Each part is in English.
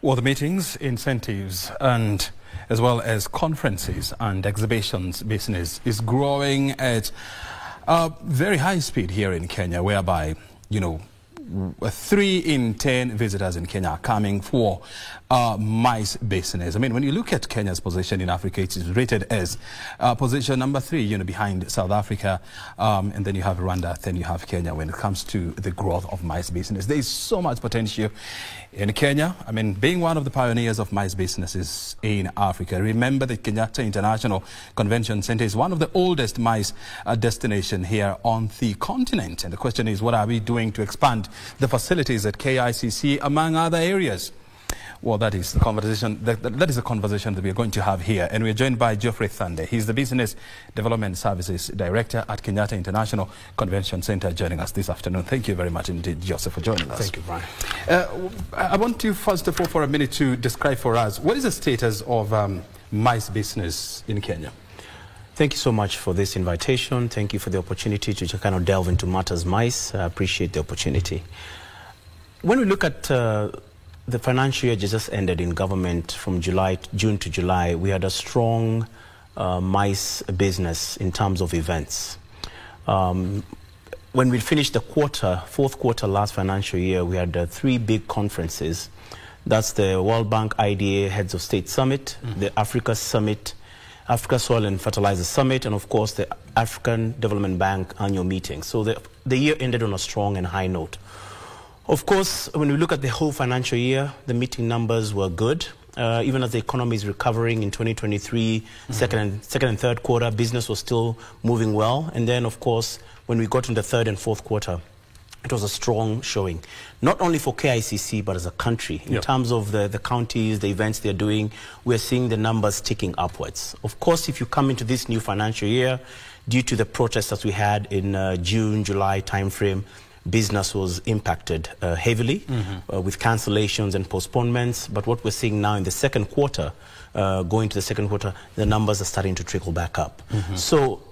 Well, the meetings, incentives, and as well as conferences and exhibitions business is growing at a very high speed here in Kenya, whereby, 3 in 10 visitors in Kenya are coming for MICE business. I mean, when you look at Kenya's position in Africa, it is rated as position number 3, behind South Africa, and then you have Rwanda, then you have Kenya when it comes to the growth of MICE business. There is so much potential in Kenya. I mean, being one of the pioneers of MICE businesses in Africa. Remember that Kenyatta International Convention Center is one of the oldest MICE destination here on the continent. And the question is, what are we doing to expand the facilities at KICC among other areas? Well, that is the conversation. That is the conversation that we are going to have here, and we are joined by Geoffrey Thande. He's the Business Development Services Director at Kenyatta International Convention Center, joining us this afternoon. Thank you very much indeed, Joseph, for joining us. Thank you, Brian. I want you first of all, for a minute, to describe for us what is the status of MICE business in Kenya. Thank you so much for this invitation. Thank you for the opportunity to kind of delve into matters MICE. I appreciate the opportunity. When we look at the financial year just ended in government from June to July, we had a strong MICE business in terms of events. When we finished the fourth quarter last financial year, we had 3 big conferences. That's the World Bank IDA Heads of State Summit, the Africa Summit, Africa Soil and Fertilizer Summit, and of course the African Development Bank annual meeting. So the year ended on a strong and high note. Of course, when we look at the whole financial year, the meeting numbers were good. Even as the economy is recovering in 2023, second and third quarter, business was still moving well. And then, of course, when we got into the third and fourth quarter, it was a strong showing, not only for KICC, but as a country. In terms of the counties, the events they're doing, we're seeing the numbers ticking upwards. Of course, if you come into this new financial year, due to the protests that we had in June, July timeframe, business was impacted heavily with cancellations and postponements. But what we're seeing now in the second quarter, going to the second quarter, the numbers are starting to trickle back up. So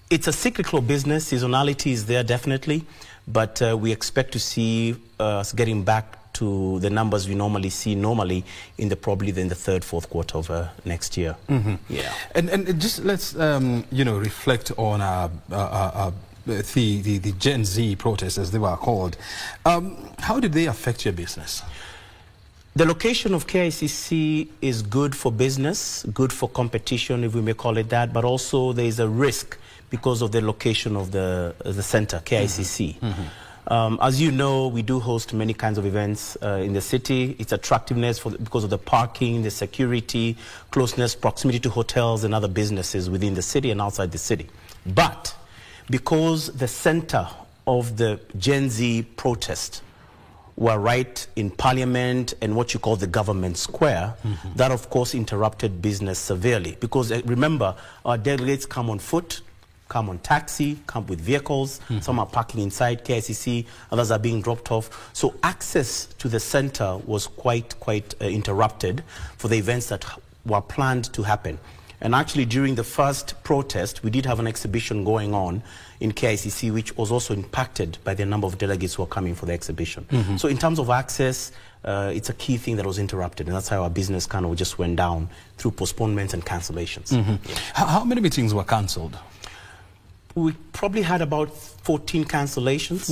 it's a cyclical business. Seasonality is there definitely, but we expect to see us getting back to the numbers we normally see in probably in the third, fourth quarter of next year. Yeah. And just let's reflect on the Gen Z protests, as they were called. How did they affect your business? The location of KICC is good for business, good for competition, if we may call it that, but also there is a risk because of the location of the center, KICC. As you know, we do host many kinds of events in the city. Its attractiveness because of the parking, the security, closeness, proximity to hotels and other businesses within the city and outside the city. But because the center of the Gen Z protest were right in Parliament and what you call the government square, that of course interrupted business severely. Because remember, our delegates come on foot, come on taxi, come with vehicles. Some are parking inside KICC, others are being dropped off. So access to the center was quite interrupted for the events that were planned to happen. And actually, during the first protest, we did have an exhibition going on in KICC, which was also impacted by the number of delegates who are coming for the exhibition. So in terms of access, it's a key thing that was interrupted, and that's how our business kind of just went down through postponements and cancellations. How many meetings were cancelled? We probably had about 14 cancellations.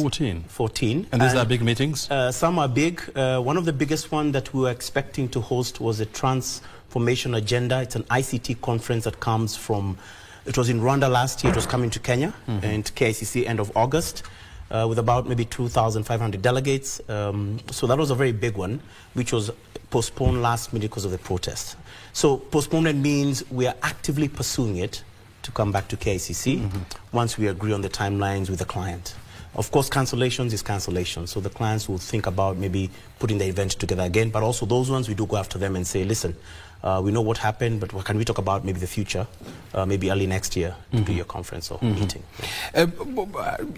14. And these are big meetings? Some are big. One of the biggest one that we were expecting to host was a transformation agenda. It's an ICT conference that comes from, it was in Rwanda last year, it was coming to Kenya, and KICC end of August, with about maybe 2,500 delegates. So that was a very big one, which was postponed last minute because of the protest. So postponement means we are actively pursuing it to come back to KICC once we agree on the timelines with the client. Of course, cancellations is cancellation, so the clients will think about maybe putting the event together again, but also those ones we do go after them and say, listen, we know what happened, but what can we talk about maybe the future, maybe early next year to do your conference or meeting.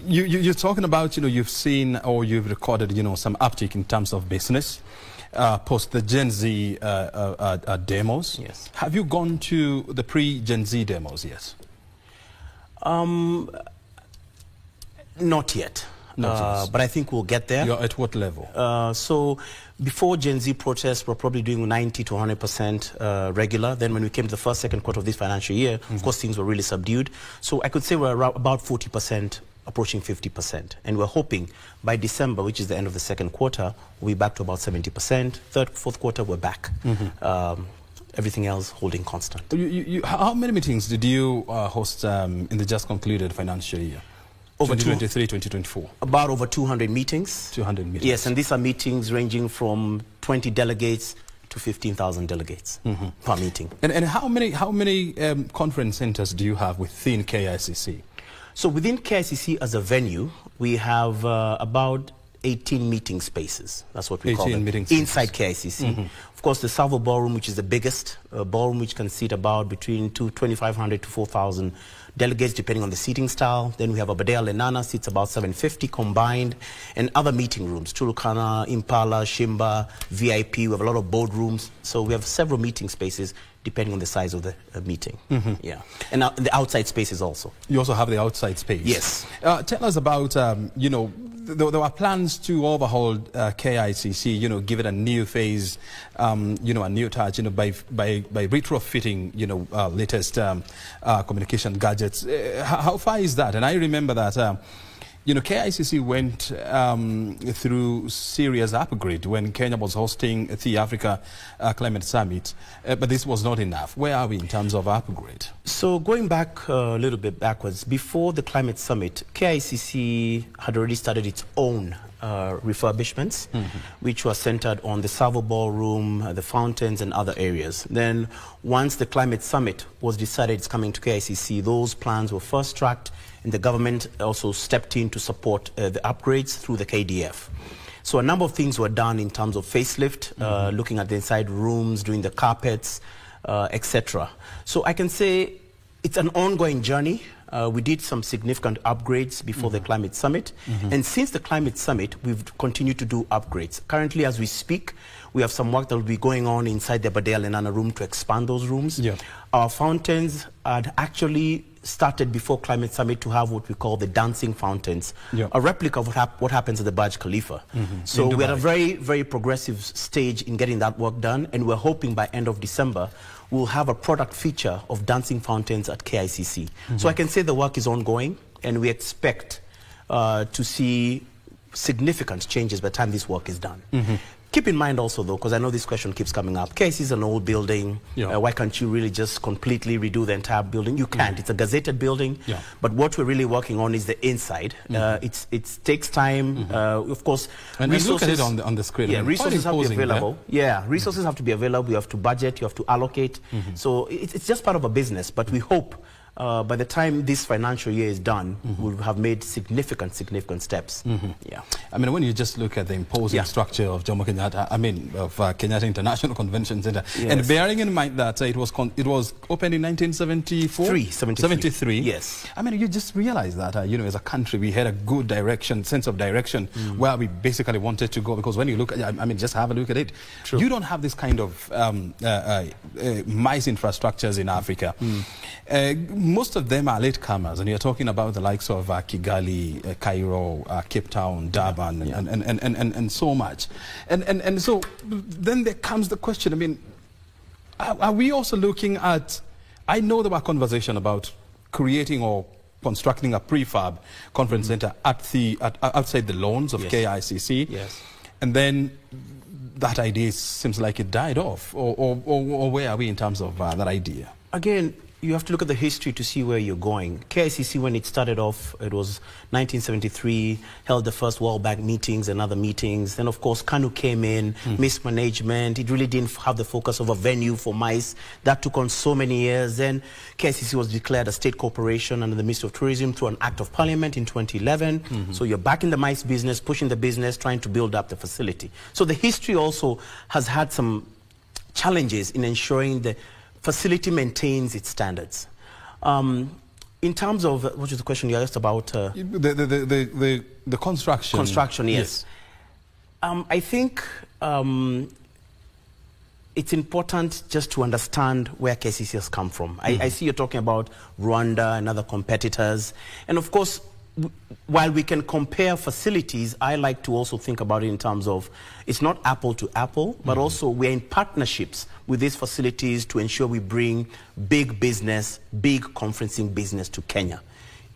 You're talking about, you've seen or you've recorded, some uptick in terms of business. Post the Gen Z demos. Yes. Have you gone to the pre-Gen Z demos? Yes. Not yet. but I think we'll get there. You're at what level? So before Gen Z protests, we're probably doing 90 to 100% regular. Then when we came to the first, second quarter of this financial year, of course, things were really subdued. So I could say we're around about 40%, approaching 50%. And we're hoping by December, which is the end of the second quarter, we'll be back to about 70%. Third, fourth quarter, we're back. Everything else holding constant. How many meetings did you host in the just concluded financial year? Over 2023, 2024? About over 200 meetings. 200 meetings. Yes, and these are meetings ranging from 20 delegates to 15,000 delegates per meeting. And how many conference centers do you have within KICC? So within KICC as a venue, we have about 18 meeting spaces. That's what we call them. Inside KICC. Of course, the Salvo Ballroom, which is the biggest ballroom, which can seat about between 2,500 to 4,000 delegates, depending on the seating style. Then we have Aberdare Lenana, seats about 750 combined, and other meeting rooms, Turkana, Impala, Shimba, VIP. We have a lot of boardrooms. So we have several meeting spaces, depending on the size of the meeting. Yeah, and the outside spaces also. You also have the outside space. Yes. Tell us about, you know, there were plans to overhaul KICC, you know, give it a new phase, you know, a new touch, you know, by retrofitting, you know, latest communication gadgets. How far is that? And I remember that, you know, KICC went through serious upgrade when Kenya was hosting the Africa Climate Summit, but this was not enough. Where are we in terms of upgrade? So going back a little bit backwards, before the Climate Summit, KICC had already started its own refurbishments, which were centered on the Salvo Ballroom, the fountains, and other areas. Then once the Climate Summit was decided it's coming to KICC, those plans were first tracked, and the government also stepped in to support the upgrades through the KDF. So a number of things were done in terms of facelift, looking at the inside rooms, doing the carpets, etc. So I can say it's an ongoing journey. We did some significant upgrades before the Climate Summit. And since the Climate Summit, we've continued to do upgrades. Currently, as we speak, we have some work that will be going on inside the Aberdare Lenana room to expand those rooms. Yeah. Our fountains had actually started before Climate Summit to have what we call the dancing fountains, a replica of what happens at the Burj Khalifa. So we're at a very, very progressive stage in getting that work done, and we're hoping by end of December we'll have a product feature of dancing fountains at KICC. So I can say the work is ongoing, and we expect to see significant changes by the time this work is done. Keep in mind also, though, because I know this question keeps coming up, KICC is an old building. Why can't you really just completely redo the entire building? You can't. It's a gazetted building. But what we're really working on is the inside. It takes time, of course. And resources, look at it on the screen. Yeah, resources have to be available. Yeah, resources have to be available. You have to budget. You have to allocate. So it's just part of a business. But we hope by the time this financial year is done, we'll have made significant steps. Yeah. I mean, when you just look at the imposing structure of Jomo Kenyatta, I mean, of Kenyatta International Convention Center, and bearing in mind that it was opened in 1974? 73. Yes. I mean, you just realize that, you know, as a country, we had a good sense of direction where we basically wanted to go. Because when you look at, I mean, just have a look at it. True. You don't have this kind of MICE infrastructures in Africa. Most of them are latecomers, and you're talking about the likes of Kigali, Cairo, Cape Town, Durban, and so much. And so then there comes the question, I mean, are we also looking at, I know there were conversation about creating or constructing a prefab conference center outside the lawns of KICC. Yes. And then that idea seems like it died off, or where are we in terms of that idea? Again, you have to look at the history to see where you're going. KICC, when it started off, it was 1973, held the first World Bank meetings and other meetings. Then, of course, KANU came in, mismanagement. It really didn't have the focus of a venue for MICE. That took on so many years. Then KICC was declared a state corporation under the Ministry of Tourism through an Act of Parliament in 2011. So you're back in the MICE business, pushing the business, trying to build up the facility. So the history also has had some challenges in ensuring the facility maintains its standards. In terms of, what was the question you asked about? The construction. Construction, yes. I think it's important just to understand where KICC has come from. I see you're talking about Rwanda and other competitors. And of course, while we can compare facilities, I like to also think about it in terms of it's not apple to apple, but also we're in partnerships with these facilities to ensure we bring big business, big conferencing business to Kenya.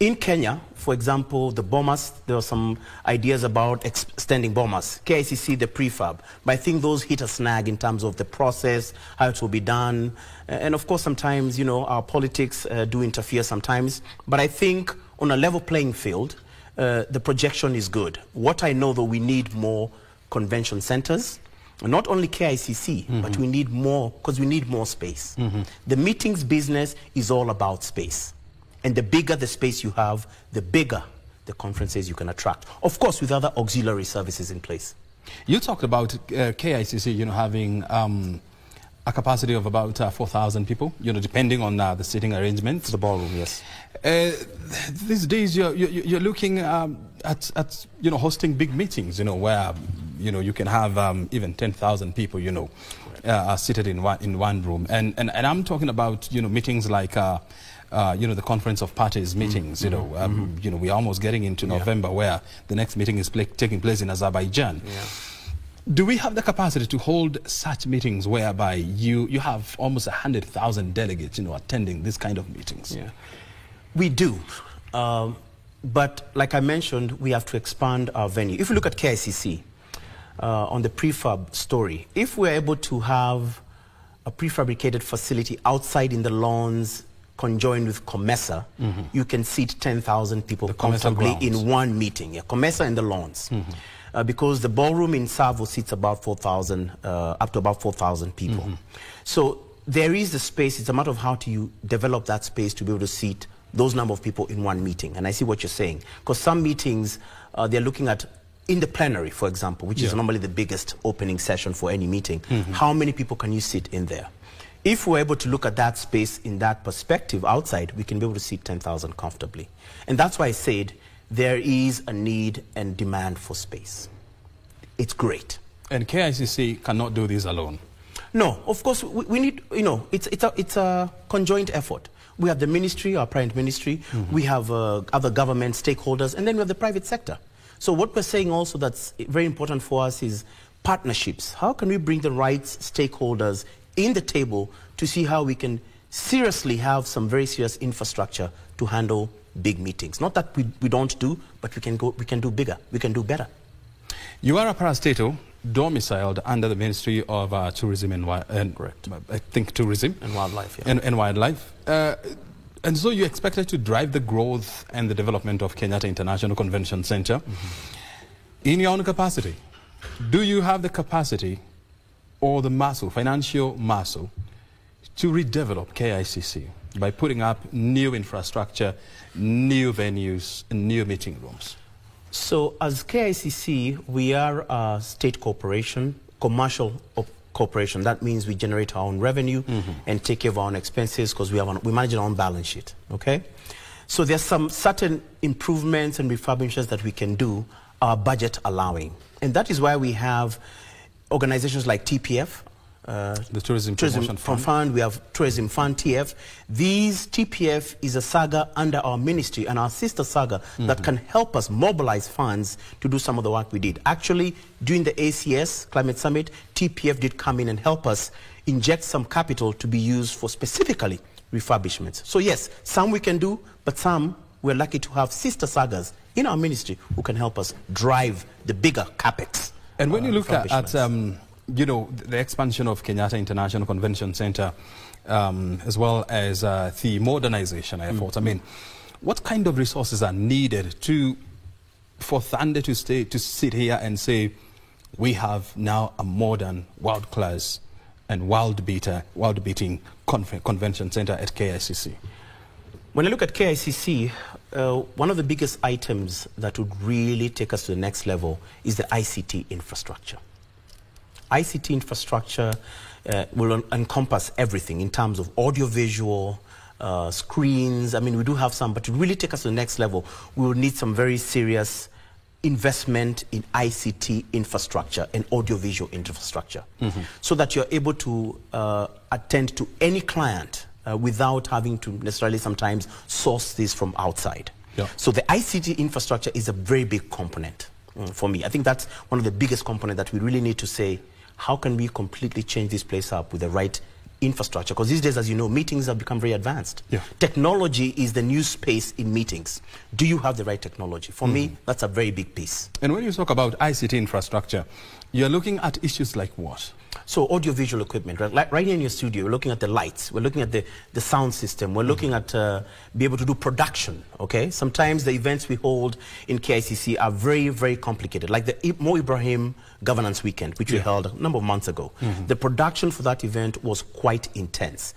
In Kenya, for example, the Bomas, there are some ideas about extending Bomas, KICC, the prefab. But I think those hit a snag in terms of the process, how it will be done. And of course, sometimes, you know, our politics do interfere sometimes. But I think on a level playing field, the projection is good. What I know, though, we need more convention centers. Not only KICC, but we need more, because we need more space. The meetings business is all about space. And the bigger the space you have, the bigger the conferences you can attract. Of course, with other auxiliary services in place. You talked about KICC, you know, having a capacity of about 4,000 people, you know, depending on the seating arrangements. The ballroom, yes. These days, you're looking at you know, hosting big meetings, you know, where you know you can have even 10,000 people, you know, seated in one room. And I'm talking about, you know, meetings like you know, the Conference of Parties meetings, you know, you know, we're almost getting into November, where the next meeting is taking place in Azerbaijan. Do we have the capacity to hold such meetings whereby you have almost 100,000 delegates, you know, attending this kind of meetings? We do. But like I mentioned, we have to expand our venue. If you look at KICC, on the prefab story, if we're able to have a prefabricated facility outside in the lawns, conjoined with COMESA, you can seat 10,000 people comfortably in one meeting. COMESA in the lawns. Because the ballroom in Savo seats about 4,000, up to about 4,000 people. So there is the space. It's a matter of how do you develop that space to be able to seat those number of people in one meeting. And I see what you're saying. Because some meetings, they're looking at, in the plenary, for example, which is normally the biggest opening session for any meeting, how many people can you sit in there? If we're able to look at that space in that perspective outside, we can be able to seat 10,000 comfortably. And that's why I said there is a need and demand for space. It's great. And KICC cannot do this alone? No, of course, we need, you know, it's a conjoint effort. We have the ministry, our parent ministry, we have other government stakeholders, and then we have the private sector. So what we're saying also that's very important for us is partnerships. How can we bring the right stakeholders in the table to see how we can seriously have some very serious infrastructure to handle big meetings? Not that we don't do, but we can do bigger, we can do better. You are a parastatal domiciled under the Ministry of Tourism and Correct. I think Tourism and Wildlife. And Wildlife. And so you expected to drive the growth and the development of Kenyatta International Convention Center. In your own capacity, do you have the capacity or the muscle, financial muscle, to redevelop KICC by putting up new infrastructure, new venues, and new meeting rooms? So as KICC, we are a state corporation, commercial corporation. That means we generate our own revenue and take care of our own expenses because we manage our own balance sheet, okay? So there's some certain improvements and refurbishments that we can do, our budget allowing. And that is why we have organizations like TPF, the Tourism Promotion Fund. We have Tourism Fund, TF. These TPF is a saga under our ministry and our sister saga that can help us mobilize funds to do some of the work we did. Actually, during the ACS Climate Summit, TPF did come in and help us inject some capital to be used for specifically refurbishments. So yes, some we can do, but some we're lucky to have sister sagas in our ministry who can help us drive the bigger capex. And when you look at you know, the expansion of Kenyatta International Convention Center, as well as the modernization efforts, I mean, what kind of resources are needed for Thunder to sit here and say, we have now a modern, world-class and world-beating convention center at KICC? When I look at KICC, one of the biggest items that would really take us to the next level is the ICT infrastructure. ICT infrastructure will encompass everything in terms of audio-visual, screens. I mean, we do have some, but to really take us to the next level, we will need some very serious investment in ICT infrastructure and audio-visual infrastructure so that you're able to attend to any client without having to necessarily sometimes source this from outside. Yeah. So the ICT infrastructure is a very big component for me. I think that's one of the biggest components that we really need to say, how can we completely change this place up with the right infrastructure? Because these days, as you know, meetings have become very advanced. Yeah. Technology is the new space in meetings. Do you have the right technology? For me, that's a very big piece. And when you talk about ICT infrastructure, you're looking at issues like what? So audiovisual equipment, right? Like right here in your studio, we're looking at the lights, we're looking at the sound system, we're looking at be able to do production, okay? Sometimes the events we hold in KICC are very, very complicated, like the Mo Ibrahim Governance Weekend, which we held a number of months ago. The production for that event was quite intense.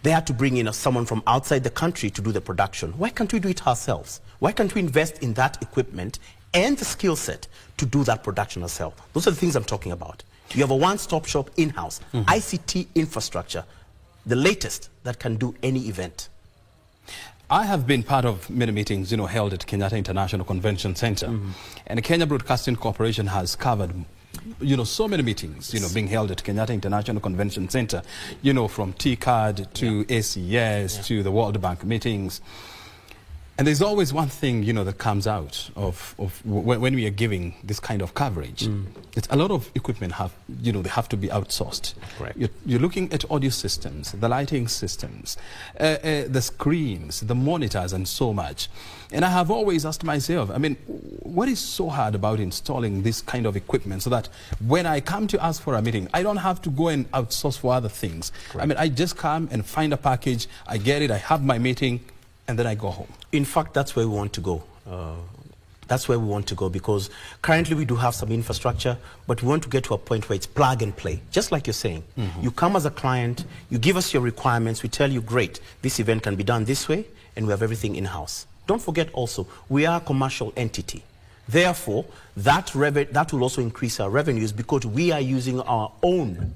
They had to bring in someone from outside the country to do the production. Why can't we do it ourselves? Why can't we invest in that equipment and the skill set to do that production ourselves? Those are the things I'm talking about. You have a one-stop shop in-house, ICT infrastructure, the latest that can do any event. I have been part of many meetings, held at Kenyatta International Convention Center. And the Kenya Broadcasting Corporation has covered, so many meetings, being held at Kenyatta International Convention Center, from TCAD to ACS to the World Bank meetings. And there's always one thing, that comes out of when we are giving this kind of coverage. It's a lot of equipment they have to be outsourced. Correct. You're looking at audio systems, the lighting systems, the screens, the monitors, and so much. And I have always asked myself, what is so hard about installing this kind of equipment so that when I come to ask for a meeting, I don't have to go and outsource for other things? Correct. I just come and find a package, I get it, I have my meeting, and then I go home. In fact, that's where we want to go. That's where we want to go, because currently we do have some infrastructure, but we want to get to a point where it's plug and play, just like you're saying. You come as a client, you give us your requirements, we tell you, great, this event can be done this way, and we have everything in-house. Don't forget also, we are a commercial entity. Therefore, that will also increase our revenues because we are using our own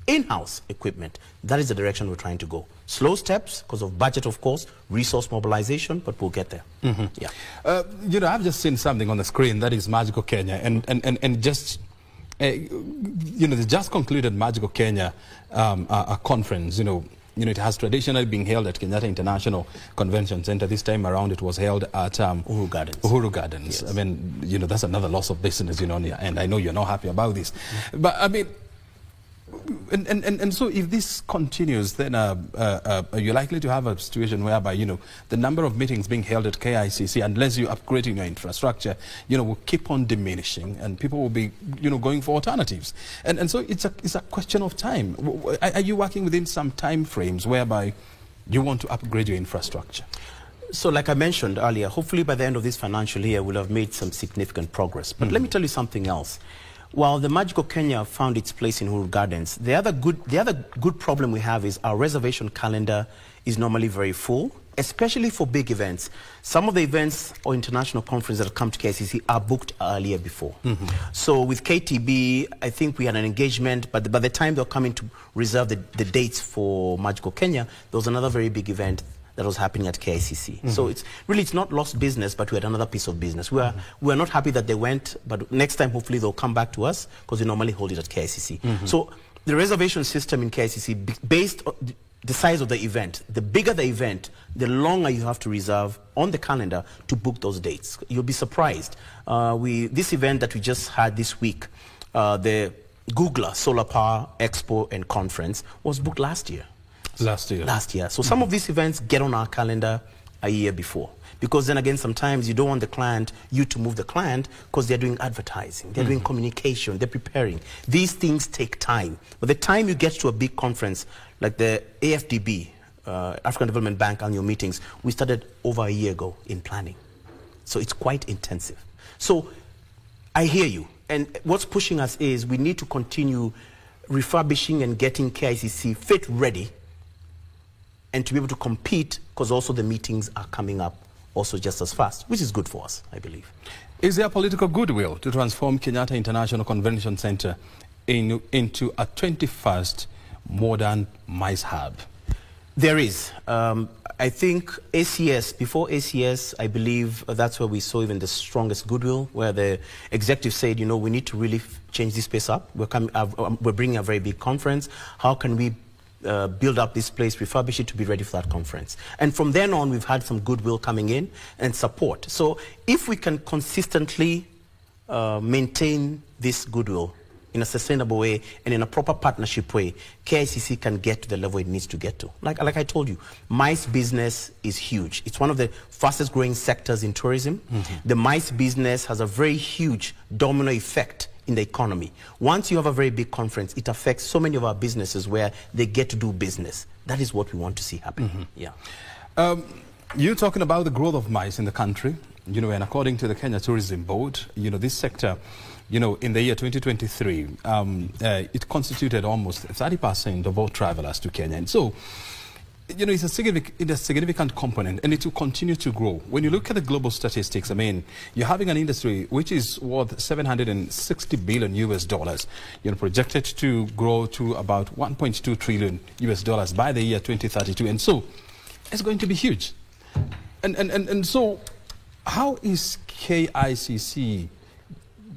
in-house equipment. That is the direction we're trying to go. Slow steps because of budget, of course, resource mobilization, but we'll get there. Yeah. I've just seen something on the screen that is Magical Kenya, and just they just concluded Magical Kenya a conference. It has traditionally been held at Kenyatta International Convention Center. This time around, it was held at Uhuru Gardens. Uhuru Gardens. Yes. That's another loss of business, and I know you're not happy about this, but And so if this continues, then you're likely to have a situation whereby, the number of meetings being held at KICC, unless you're upgrading your infrastructure, will keep on diminishing, and people will be, going for alternatives. And so it's a question of time. Are you working within some time frames whereby you want to upgrade your infrastructure? So like I mentioned earlier, hopefully by the end of this financial year, we'll have made some significant progress. But let me tell you something else. While the Magical Kenya found its place in Uhuru Gardens, the other good problem we have is our reservation calendar is normally very full, especially for big events. Some of the events or international conferences that have come to KICC are booked earlier before. So with KTB, I think we had an engagement, but by the time they were coming to reserve the dates for Magical Kenya, there was another very big event that was happening at KICC. So it's not lost business, but we had another piece of business. We're not happy that they went, but next time hopefully they'll come back to us because we normally hold it at KICC. So the reservation system in KICC, based on the size of the event, the bigger the event, the longer you have to reserve on the calendar to book those dates. You'll be surprised. This event that we just had this week, the Googler Solar Power Expo and Conference, was booked last year. Last year. So some of these events get on our calendar a year before. Because then again, sometimes you don't want you to move the client because they're doing advertising, they're doing communication, they're preparing. These things take time. By the time you get to a big conference like the AFDB, African Development Bank annual meetings, we started over a year ago in planning. So it's quite intensive. So I hear you. And what's pushing us is we need to continue refurbishing and getting KICC fit ready and to be able to compete, because also the meetings are coming up also just as fast, which is good for us, I believe. Is there political goodwill to transform Kenyatta International Convention Center into a 21st modern MICE hub? There is. I think ACS, before ACS, I believe that's where we saw even the strongest goodwill, where the executive said, we need to really change this space up. We're bringing a very big conference. How can we build up this place, refurbish it to be ready for that conference. And from then on, we've had some goodwill coming in and support. So if we can consistently maintain this goodwill in a sustainable way and in a proper partnership way, KICC can get to the level it needs to get to. Like I told you, MICE business is huge. It's one of the fastest growing sectors in tourism. The MICE business has a very huge domino effect in the economy. Once you have a very big conference, it affects so many of our businesses where they get to do business. That is what we want to see happen. Yeah. You're talking about the growth of MICE in the country, and according to the Kenya Tourism Board, this sector, in the year 2023, it constituted almost 30% of all travelers to Kenya. And so, it's a significant component, and it will continue to grow. When you look at the global statistics, I mean, you're having an industry which is worth $760 billion, projected to grow to about $1.2 trillion by the year 2032. And so, it's going to be huge. And so, how is KICC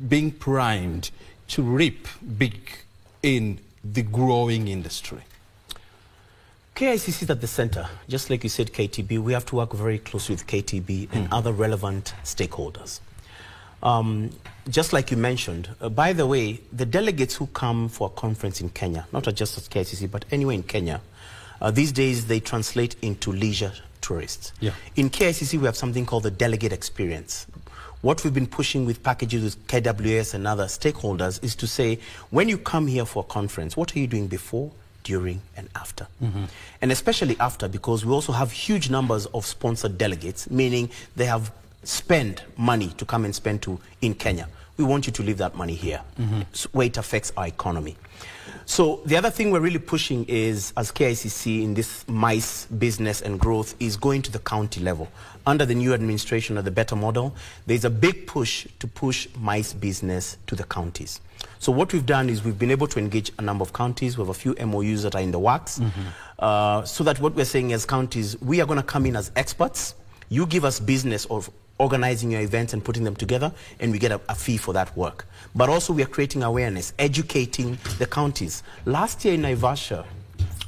being primed to reap big in the growing industry? KICC is at the center. Just like you said, KTB, we have to work very closely with KTB and other relevant stakeholders. Just like you mentioned, by the way, the delegates who come for a conference in Kenya, not just at KICC, but anywhere in Kenya, these days they translate into leisure tourists. In KICC, we have something called the delegate experience. What we've been pushing with packages with KWS and other stakeholders is to say, when you come here for a conference, what are you doing before, during, and after? And especially after, because we also have huge numbers of sponsored delegates, meaning they have spent money to come and spend in Kenya. We want you to leave that money here, where it affects our economy. So the other thing we're really pushing is, as KICC in this MICE business and growth, is going to the county level. Under the new administration of the Better Model, there's a big push to push MICE business to the counties. So what we've done is we've been able to engage a number of counties. We have a few MOUs that are in the works. So that what we're saying as counties, we are going to come in as experts. You give us business of organizing your events and putting them together, and we get a fee for that work. But also we are creating awareness, educating the counties. Last year in Naivasha,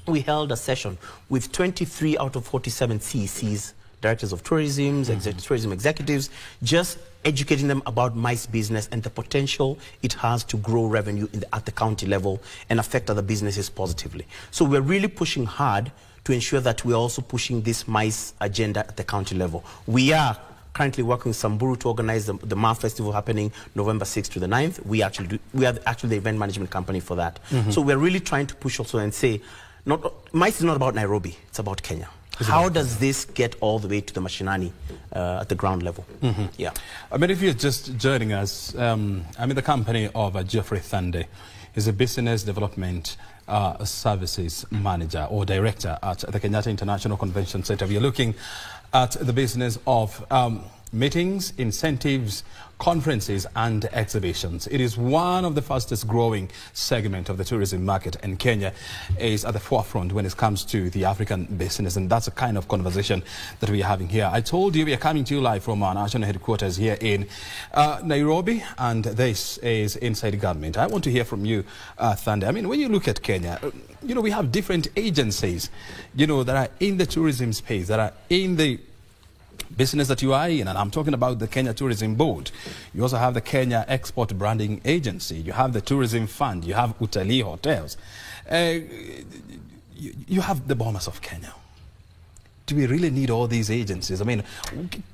we held a session with 23 out of 47 CECs, directors of tourism, tourism executives, just educating them about MICE business and the potential it has to grow revenue at the county level and affect other businesses positively. So we're really pushing hard to ensure that we're also pushing this MICE agenda at the county level. We are currently working with Samburu to organize the MAR Festival happening November 6th to the 9th. We are actually the event management company for that. So we're really trying to push also and say, MICE is not about Nairobi, it's about Kenya. How does this get all the way to the mashinani at the ground level? Yeah. I mean, if you're just joining us, the company of Geoffrey Thande is a business development services manager or director at the Kenyatta International Convention Center. We are looking at the business of meetings, incentives, conferences and exhibitions. It is one of the fastest growing segment of the tourism market, and Kenya is at the forefront when it comes to the African business, and that's the kind of conversation that we are having here. I told you we are coming to you live from our national headquarters here in Nairobi, and this is Inside Government. I want to hear from you, Thande. I mean, when you look at Kenya, we have different agencies, that are in the tourism space, that are in the business that you are in, and I'm talking about the Kenya Tourism Board. You also have the Kenya Export Branding Agency. You have the Tourism Fund. You have Utalii Hotels. You have the Bomas of Kenya. Do we really need all these agencies? I mean,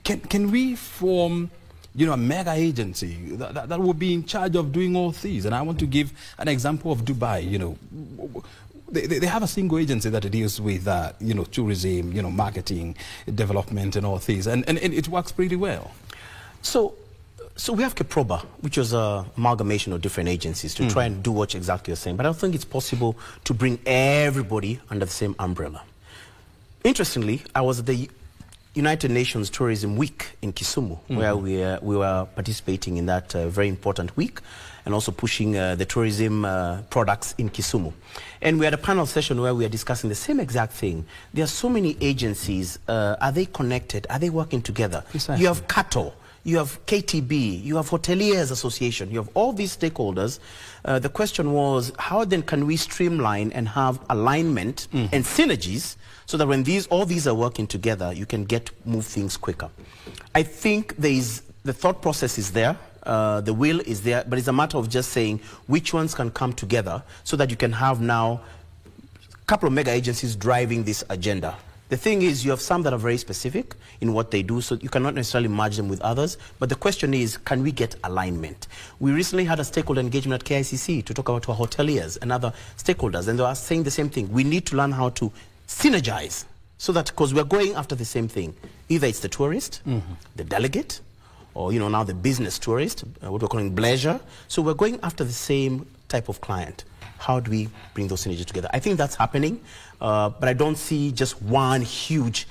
can we form, a mega agency that will be in charge of doing all these? And I want to give an example of Dubai. They have a single agency that deals with, tourism, marketing, development and all these. And it works pretty well. So we have Keproba, which was an amalgamation of different agencies to try and do what exactly you're saying. But I don't think it's possible to bring everybody under the same umbrella. Interestingly, I was at the United Nations Tourism Week in Kisumu, where we were participating in that very important week, and also pushing the tourism products in Kisumu. And we had a panel session where we are discussing the same exact thing. There are so many agencies. Are they connected? Are they working together? Precisely. You have cattle. you have KTB, you have Hoteliers Association, you have all these stakeholders. The question was, how then can we streamline and have alignment and synergies so that when all these are working together, you can move things quicker? I think the thought process is there. The will is there, but it's a matter of just saying which ones can come together so that you can have now a couple of mega agencies driving this agenda. The thing is, you have some that are very specific in what they do, so you cannot necessarily merge them with others. But the question is, can we get alignment? We recently had a stakeholder engagement at KICC to talk about our hoteliers and other stakeholders, and they are saying the same thing. We need to learn how to synergize so that, because we're going after the same thing. Either it's the tourist, the delegate, or now the business tourist, what we're calling bleisure. So we're going after the same type of client. How do we bring those synergies together? I think that's happening, but I don't see just one huge,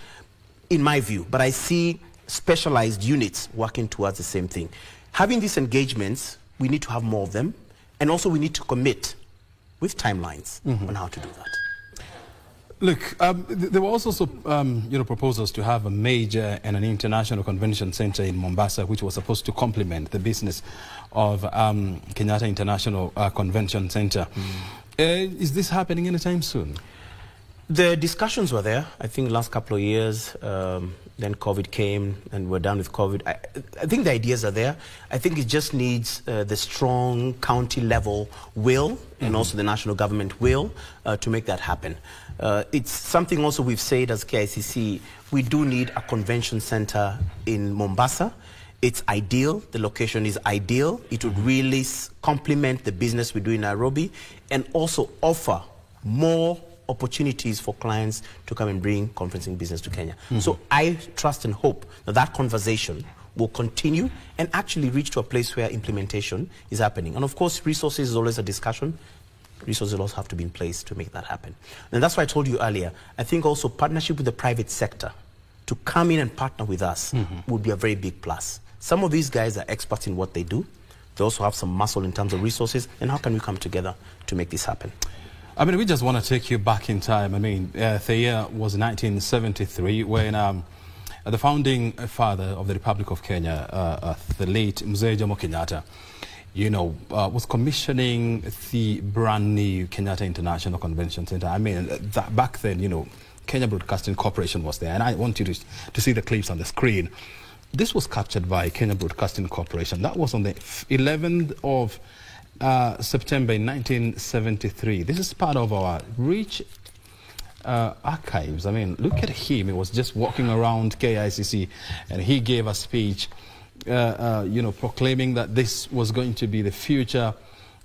in my view, but I see specialized units working towards the same thing. Having these engagements, we need to have more of them, and also we need to commit with timelines on how to do that. Look, there were also proposals to have a major and an international convention center in Mombasa, which was supposed to complement the business of Kenyatta International Convention Center. Is this happening anytime soon? The discussions were there. I think the last couple of years, then COVID came and we're done with COVID. I think the ideas are there. I think it just needs the strong county level will and also the national government will to make that happen. It's something also we've said as KICC, we do need a convention center in Mombasa. It's ideal. The location is ideal. It would really complement the business we do in Nairobi and also offer more opportunities for clients to come and bring conferencing business to Kenya. So I trust and hope that that conversation will continue and actually reach to a place where implementation is happening. And of course, resources is always a discussion. Resources also have to be in place to make that happen. And that's why I told you earlier, I think also partnership with the private sector to come in and partner with us would be a very big plus. Some of these guys are experts in what they do. They also have some muscle in terms of resources. And how can we come together to make this happen? I mean, we just want to take you back in time. I mean, the year was 1973 when the founding father of the Republic of Kenya, the late Mzee Jomo Kenyatta, was commissioning the brand new Kenyatta International Convention Center. I mean, back then, Kenya Broadcasting Corporation was there. And I want you to see the clips on the screen. This was captured by Kenya Broadcasting Corporation. That was on the 11th of September in 1973. This is part of our rich archives. I mean, look at him. He was just walking around KICC and he gave a speech, proclaiming that this was going to be the future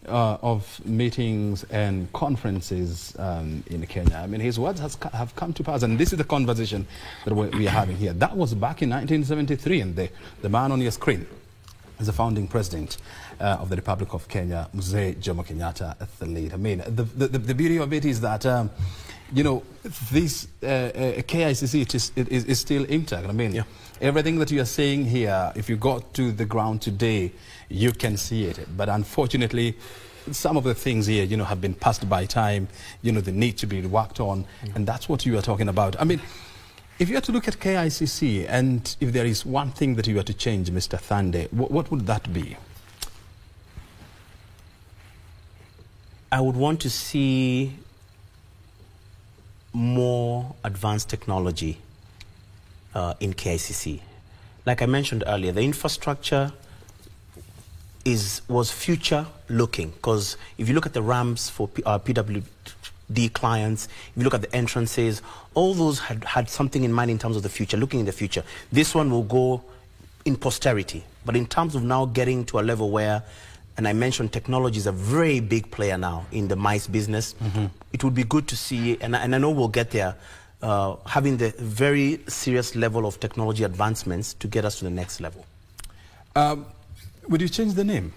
of meetings and conferences in Kenya. I mean, his words have come to pass, and this is the conversation that we are having here. That was back in 1973, and the man on your screen is the founding president of the Republic of Kenya, Mzee Jomo Kenyatta, the late. I mean, the beauty of it is that, this KICC is still intact. I mean, everything that you are saying here, if you got to the ground today, you can see it. But unfortunately, some of the things here, have been passed by time. They need to be worked on, and that's what you are talking about. I mean, if you had to look at KICC, and if there is one thing that you had to change, Mr. Thande, what would that be? I would want to see more advanced technology in KICC. Like I mentioned earlier, the infrastructure was future looking, because if you look at the ramps for PWD clients, if you look at the entrances, all those had something in mind in terms of the future, looking in the future. This one will go in posterity, but in terms of now getting to a level where, and I mentioned technology is a very big player now in the MICE business, it would be good to see, and I know we'll get there, having the very serious level of technology advancements to get us to the next level. Would you change the name?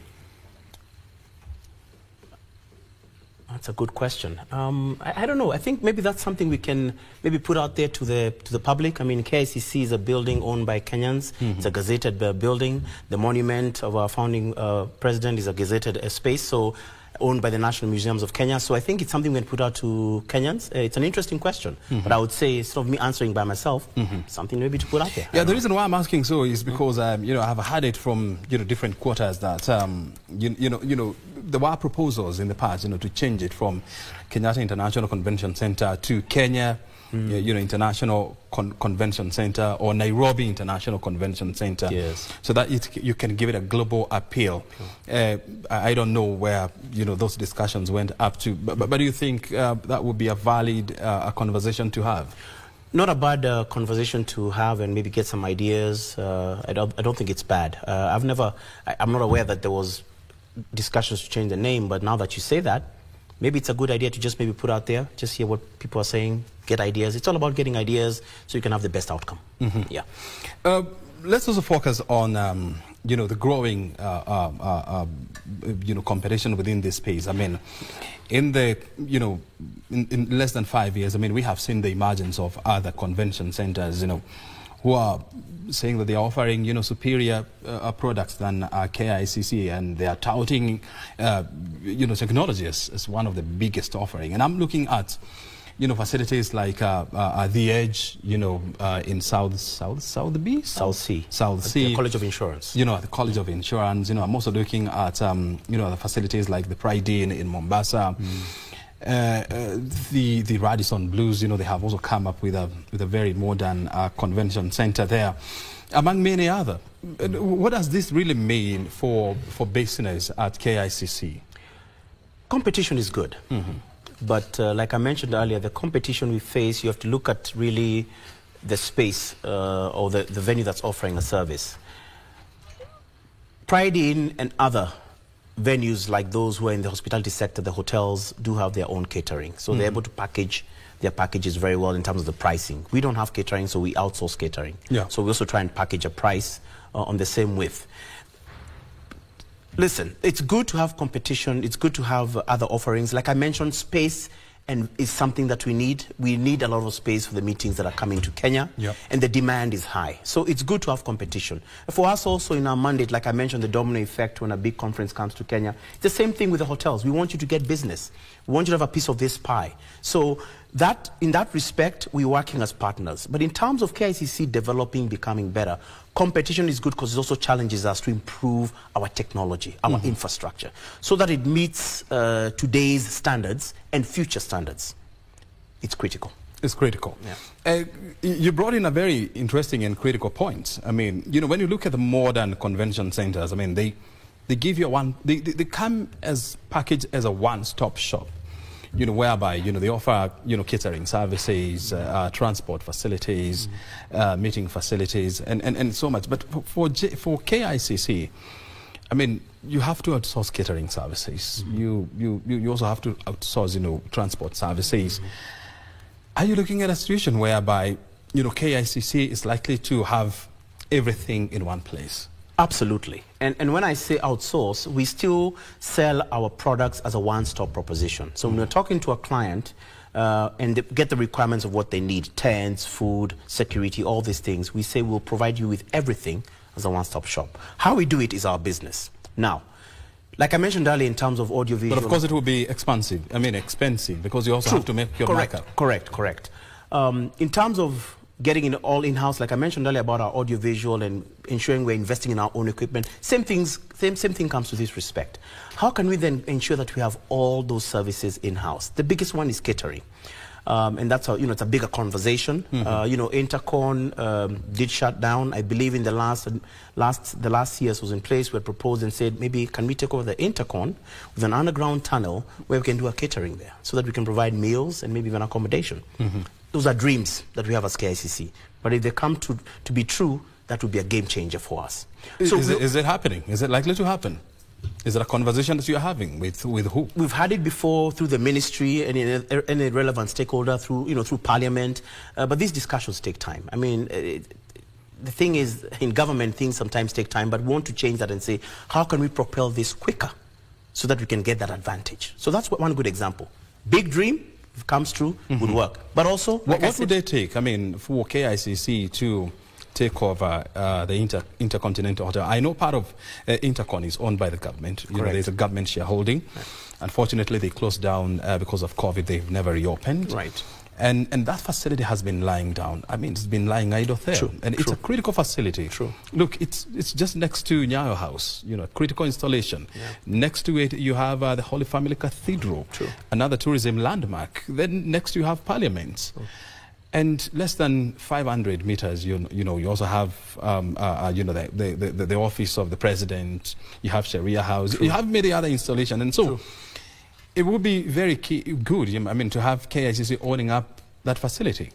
That's a good question. I don't know. I think maybe that's something we can maybe put out there to the public. I mean, KICC is a building owned by Kenyans. It's a gazetted building. The monument of our founding president is a gazetted space. So owned by the National Museums of Kenya. So I think it's something we can put out to Kenyans. It's an interesting question, but I would say instead of me answering by myself, something maybe to put out there. Yeah, the reason why I'm asking so is because I've had it from different quarters that there were proposals in the past to change it from Kenyatta International Convention Center to Kenya International Convention Center or Nairobi International Convention Center, yes, so that you can give it a global appeal. I don't know where those discussions went up to, but do you think that would be a valid conversation to have? Not a bad conversation to have and maybe get some ideas. I don't think it's bad. I'm not aware that there was discussions to change the name, but now that you say that, maybe it's a good idea to just maybe put out there, just hear what people are saying, get ideas. It's all about getting ideas so you can have the best outcome. Yeah. Let's also focus on the growing competition within this space. I mean, in the in less than 5 years, I mean, we have seen the emergence of other convention centers, who are saying that they are offering, superior products than KICC, and they are touting, technology as one of the biggest offering. And I'm looking at, facilities like The Edge, in South B? South C. The College of Insurance. The College of Insurance. I'm also looking at, the facilities like the Pride Inn in Mombasa. The Radisson Blues, they have also come up with a very modern convention center there, among many other. What does this really mean for business at KICC? Competition is good. But like I mentioned earlier, the competition we face, you have to look at really the space or the venue that's offering a service. Pride Inn and other venues like those who are in the hospitality sector, the hotels, do have their own catering. So they're able to package their packages very well in terms of the pricing. We don't have catering, so we outsource catering. Yeah. So we also try and package a price on the same width. Listen, it's good to have competition. It's good to have other offerings. Like I mentioned, space is something that we need. We need a lot of space for the meetings that are coming to Kenya, and the demand is high. So it's good to have competition. For us also in our mandate, like I mentioned, the domino effect when a big conference comes to Kenya, it's the same thing with the hotels. We want you to get business. We want you to have a piece of this pie. So in that respect, we're working as partners. But in terms of KICC developing, becoming better, competition is good because it also challenges us to improve our technology, our infrastructure, so that it meets today's standards and future standards. It's critical. It's critical. Yeah. You brought in a very interesting and critical point. I mean, when you look at the modern convention centers, I mean, they give you they come as packaged as a one-stop shop. Whereby, they offer, catering services, transport facilities, meeting facilities, and so much. But for KICC, I mean, you have to outsource catering services. You also have to outsource, transport services. Are you looking at a situation whereby, KICC is likely to have everything in one place? Absolutely. And when I say outsource, we still sell our products as a one-stop proposition. So when we're talking to a client and they get the requirements of what they need, tents, food, security, all these things, we say we'll provide you with everything as a one-stop shop. How we do it is our business. Now, like I mentioned earlier in terms of audiovisual... But of course it will be expensive, because you also have to make your markup. Correct. In terms of getting it all in-house, like I mentioned earlier about our audiovisual and ensuring we're investing in our own equipment, same thing comes to this respect. How can we then ensure that we have all those services in-house? The biggest one is catering. And that's how, it's a bigger conversation. Intercon did shut down. I believe in the last years was in place. We had proposed and said, maybe can we take over the Intercon with an underground tunnel where we can do a catering there so that we can provide meals and maybe even accommodation. Those are dreams that we have as KICC. But if they come to be true, that would be a game changer for us. So is it happening? Is it likely to happen? Is it a conversation that you're having with who? We've had it before through the ministry and any relevant stakeholder through Parliament. But these discussions take time. I mean, the thing is, in government, things sometimes take time. But we want to change that and say, how can we propel this quicker so that we can get that advantage? So that's one good example. Big dream. If it comes true, would work. But also, what would they take? I mean, for KICC to take over the Intercontinental Hotel. I know part of Intercon is owned by the government. You know, there's a government shareholding. Right. Unfortunately, they closed down because of COVID. They've never reopened. Right. And that facility has been lying down. I mean, it's been lying idle there. True. And it's a critical facility. True. Look, it's just next to Nyayo House, you know, critical installation. Yeah. Next to it, you have the Holy Family Cathedral, True. another tourism landmark. Then next you have Parliament. Oh. And less than 500 meters, you know, you also have, you know, the office of the president. You have Sharia House. True. You have many other installations. And so True. It would be very good, I mean, to have KICC owning up that facility.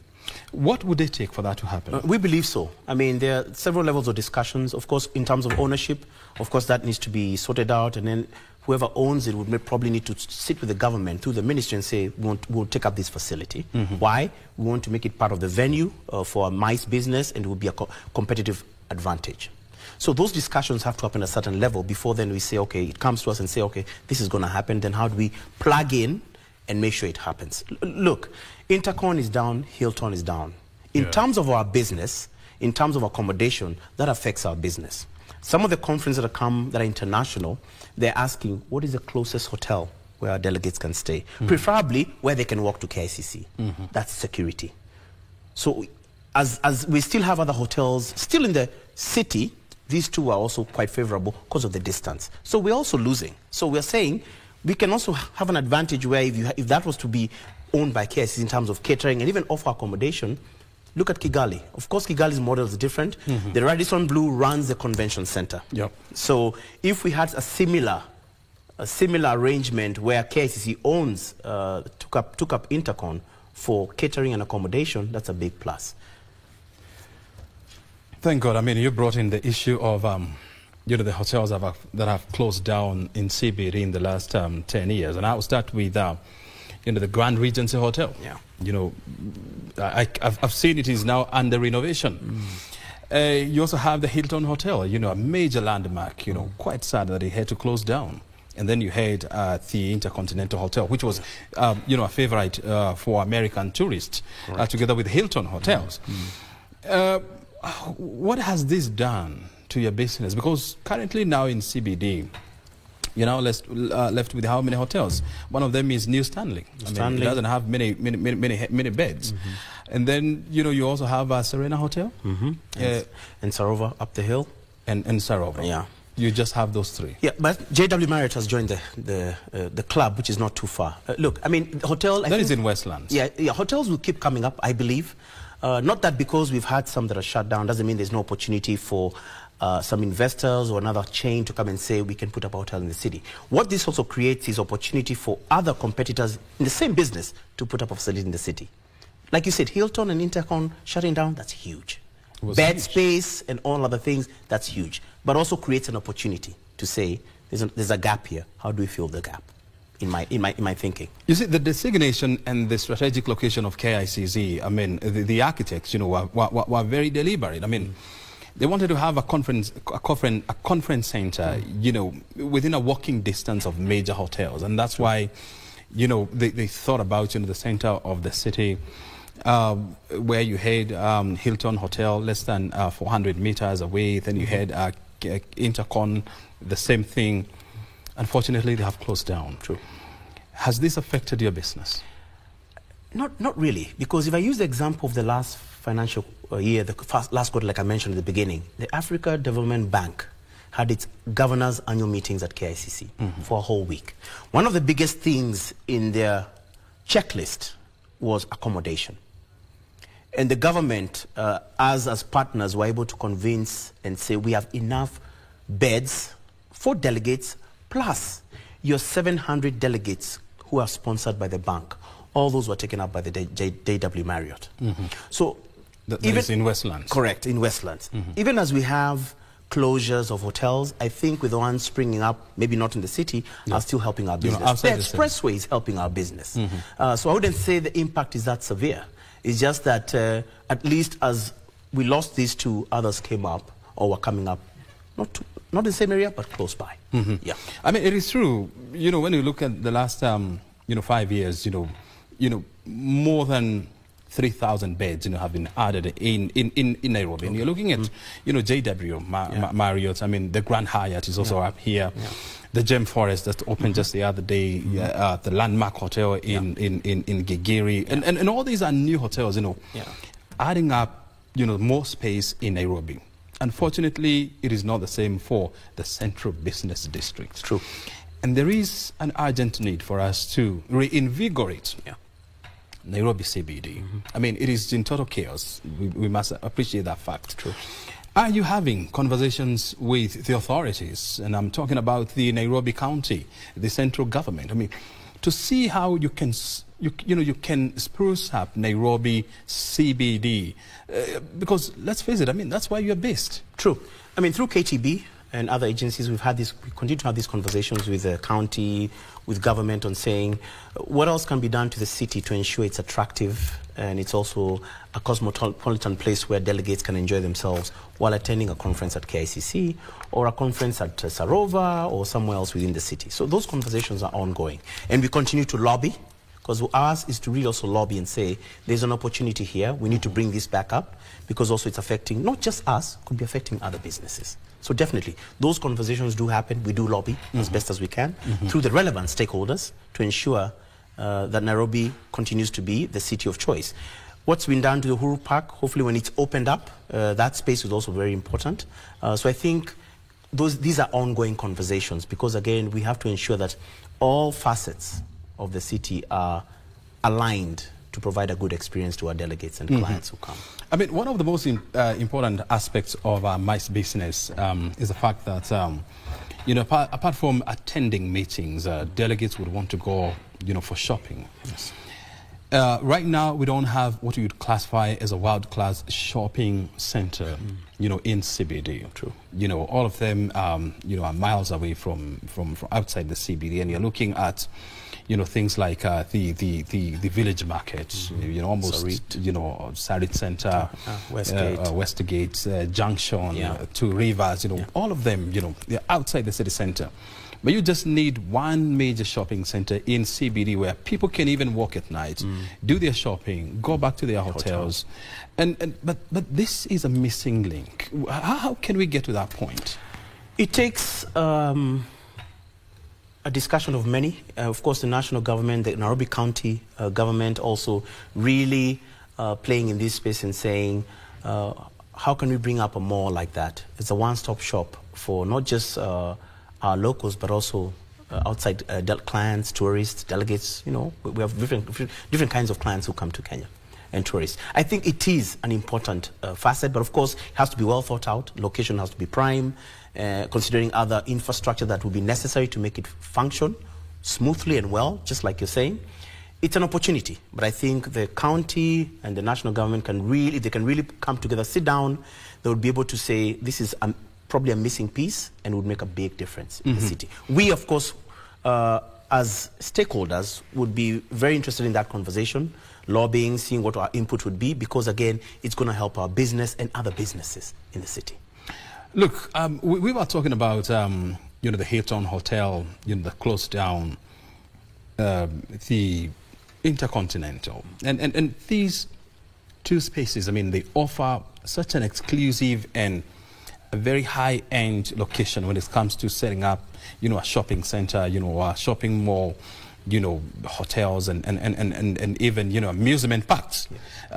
What would it take for that to happen? We believe so. I mean, there are several levels of discussions. Of course, in terms of ownership, of course, that needs to be sorted out. And then whoever owns it would probably need to sit with the government through the ministry and say, we'll take up this facility. Mm-hmm. Why? We want to make it part of the venue for a MICE business, and it will be a competitive advantage. So those discussions have to happen at a certain level before then we say, okay, it comes to us and say, okay, this is going to happen. Then how do we plug in and make sure it happens? Look, Intercon is down, Hilton is down. In terms of our business, in terms of accommodation, that affects our business. Some of the conferences that come that are international, they're asking, what is the closest hotel where our delegates can stay? Mm-hmm. Preferably where they can walk to KICC. Mm-hmm. That's security. So as we still have other hotels still in the city, these two are also quite favorable because of the distance. So we're also losing. So we're saying we can also have an advantage where if that was to be owned by KICC in terms of catering and even offer accommodation, look at Kigali. Of course, Kigali's model is different. Mm-hmm. The Radisson Blu runs the convention center. Yep. So if we had a similar arrangement where KICC owns, took up Intercon for catering and accommodation, that's a big plus. Thank God. I mean, you brought in the issue of, you know, the hotels that have closed down in CBD in the last 10 years. And I'll start with, you know, the Grand Regency Hotel. Yeah. You know, I've seen it is now under renovation. Mm. You also have the Hilton Hotel, you know, a major landmark, you know, quite sad that it had to close down. And then you had the Intercontinental Hotel, which was, you know, a favorite for American tourists, together with Hilton Hotels. Mm. What has this done to your business? Because currently now in CBD, you're now left with how many hotels? One of them is New Stanley. I mean, it doesn't have many beds. Mm-hmm. And then, you know, you also have Serena Hotel. Mm-hmm. And Sarova up the hill. And Sarova. Yeah. You just have those three. Yeah, but JW Marriott has joined the club, which is not too far. Look, I mean, hotel... That is in Westlands. Yeah, hotels will keep coming up, I believe. Not that because we've had some that are shut down doesn't mean there's no opportunity for some investors or another chain to come and say we can put up a hotel in the city. What this also creates is opportunity for other competitors in the same business to put up a facility in the city. Like you said, Hilton and Intercon shutting down, that's huge. Bed space and all other things, that's huge. But also creates an opportunity to say there's a gap here. How do we fill the gap? In my thinking. You see, the designation and the strategic location of KICC, I mean, the architects, you know, were very deliberate. I mean, they wanted to have a conference center, you know, within a walking distance of major hotels. And that's why, you know, they thought about, you know, the center of the city, where you had Hilton Hotel less than 400 meters away. Then you had Intercon, the same thing. Unfortunately, they have closed down. True. Has this affected your business? Not really, because if I use the example of the last financial year, last quarter, like I mentioned at the beginning, the Africa Development Bank had its governors' annual meetings at KICC for a whole week. One of the biggest things in their checklist was accommodation. And the government, as partners, were able to convince and say we have enough beds for delegates, plus your 700 delegates who are sponsored by the bank. All those were taken up by the JW Marriott. Mm-hmm. So that is in Westlands. Correct, in Westlands. Mm-hmm. Even as we have closures of hotels, I think with the ones springing up, maybe not in the city, are still helping our business. The expressway is helping our business. Mm-hmm. So I wouldn't say the impact is that severe. It's just that at least as we lost these two, others came up or were coming up, not in the same area, but close by. Mm-hmm. Yeah. I mean, it is true. You know, when you look at the last, 5 years, you know, more than 3,000 beds, have been added in Nairobi. And you're looking at, JW, Marriott, I mean, the Grand Hyatt is also up here. Yeah. The Gem Forest that opened just the other day, the Landmark Hotel in Gigiri. Yeah. And all these are new hotels, adding up, more space in Nairobi. Unfortunately, it is not the same for the Central Business District. True. And there is an urgent need for us to reinvigorate Nairobi CBD. I mean, it is in total chaos. We must appreciate that fact. True. Are you having conversations with the authorities? And I'm talking about the Nairobi County, the central government. I mean, to see how you can spruce up Nairobi CBD, because let's face it, I mean, that's where you're based. True. I mean, through KTB and other agencies, we continue to have these conversations with the county, with government on saying what else can be done to the city to ensure it's attractive and it's also a cosmopolitan place where delegates can enjoy themselves while attending a conference at KICC or a conference at Sarova or somewhere else within the city. So those conversations are ongoing. And we continue to lobby, because ours is to really also lobby and say there's an opportunity here. We need to bring this back up because also it's affecting not just us, could be affecting other businesses. So definitely, those conversations do happen. We do lobby as best as we can through the relevant stakeholders to ensure that Nairobi continues to be the city of choice. What's been done to the Uhuru Park, hopefully when it's opened up, that space is also very important. So I think these are ongoing conversations because, again, we have to ensure that all facets of the city are aligned to provide a good experience to our delegates and clients who come. I mean, one of the most important aspects of our MICE business is the fact that, apart from attending meetings, delegates would want to go, for shopping. Yes. Right now, we don't have what you would classify as a world-class shopping center, in CBD. True. All of them, are miles away from outside the CBD, and you're looking at, things like the village market, almost, Sarit Center, Westgate Junction, Two Rivers, all of them, they're outside the city center. But you just need one major shopping center in CBD where people can even walk at night, do their shopping, go back to their hotels. But this is a missing link. How can we get to that point? It takes a discussion of many. Of course, the national government, the Nairobi County government also really playing in this space and saying, how can we bring up a mall like that? It's a one-stop shop for not just our locals, but also outside clients, tourists, delegates. We have different kinds of clients who come to Kenya and tourists. I think it is an important facet, but of course, it has to be well thought out. Location has to be prime, considering other infrastructure that will be necessary to make it function smoothly and well, just like you're saying. It's an opportunity, but I think the county and the national government can really come together, sit down, they would be able to say, this is probably a missing piece and would make a big difference in the city. We, of course, as stakeholders, would be very interested in that conversation, lobbying, seeing what our input would be, because, again, it's going to help our business and other businesses in the city. Look, we were talking about, the Hilton Hotel, that closed down, the Intercontinental. And these two spaces, I mean, they offer such an exclusive and a very high-end location when it comes to setting up, a shopping center, a shopping mall, hotels and even, amusement parks.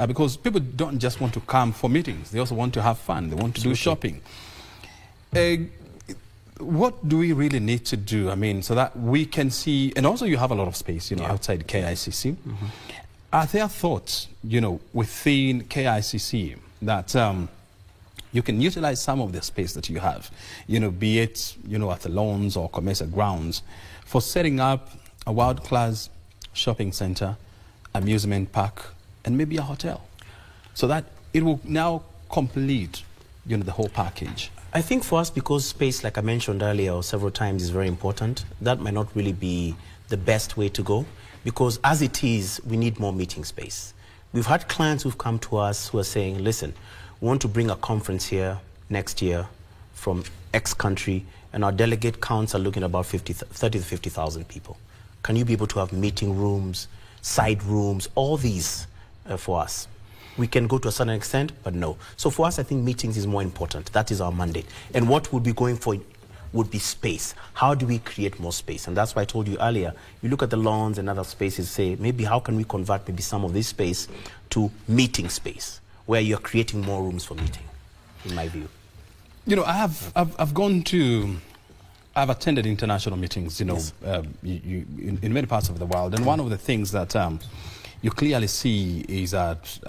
Because people don't just want to come for meetings. They also want to have fun. They want to do shopping. What do we really need to do, I mean, so that we can see, and also you have a lot of space, outside KICC. Are there thoughts, within KICC that you can utilize some of the space that you have, be it, at the lawns or commercial grounds, for setting up a world-class shopping center, amusement park, and maybe a hotel, so that it will now complete, the whole package? I think for us, because space, like I mentioned earlier or several times, is very important, that might not really be the best way to go, because as it is, we need more meeting space. We've had clients who've come to us who are saying, listen, we want to bring a conference here next year from X country, and our delegate counts are looking at about 30 to 50,000 people. Can you be able to have meeting rooms, side rooms, all these for us. We can go to a certain extent, but no. So for us, I think meetings is more important. That is our mandate. And what we'll be going for would be space. How do we create more space? And that's why I told you earlier, you look at the lawns and other spaces, say, maybe how can we convert maybe some of this space to meeting space, where you're creating more rooms for meeting, in my view. You know, I've attended international meetings, you know, Yes. In many parts of the world. And one of the things that you clearly see is that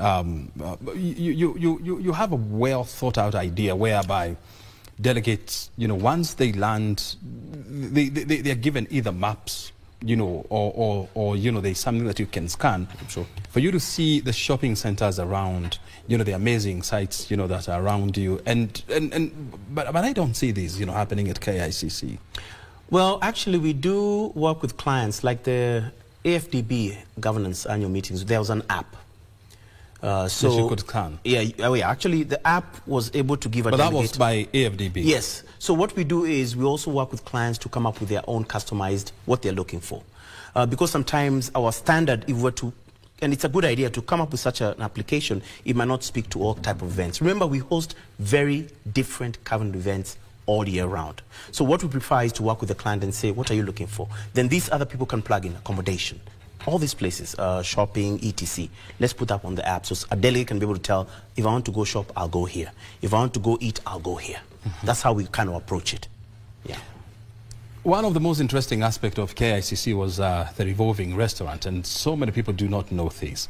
you have a well thought out idea whereby delegates, you know, once they land, they are given either maps, you know, or you know, there's something that you can scan. Sure. For you to see the shopping centers around, you know, the amazing sites, you know, that are around you. But I don't see these, you know, happening at KICC. Well, actually, we do work with clients like the AFDB governance annual meetings. There was an app. So you could scan. Yeah, actually, the app was able to give a But that delegate. was by AFDB. Yes. So what we do is we also work with clients to come up with their own customized what they're looking for. Because sometimes our standard, if we were to, and it's a good idea to come up with such an application, it might not speak to all type of events. Remember, we host very different current events all year round. So what we prefer is to work with the client and say, what are you looking for? Then these other people can plug in accommodation. All these places, shopping, etc. Let's put that on the app. So a delegate can be able to tell, if I want to go shop, I'll go here. If I want to go eat, I'll go here. That's how we kind of approach it. Yeah. One of the most interesting aspects of KICC was the revolving restaurant, and so many people do not know this.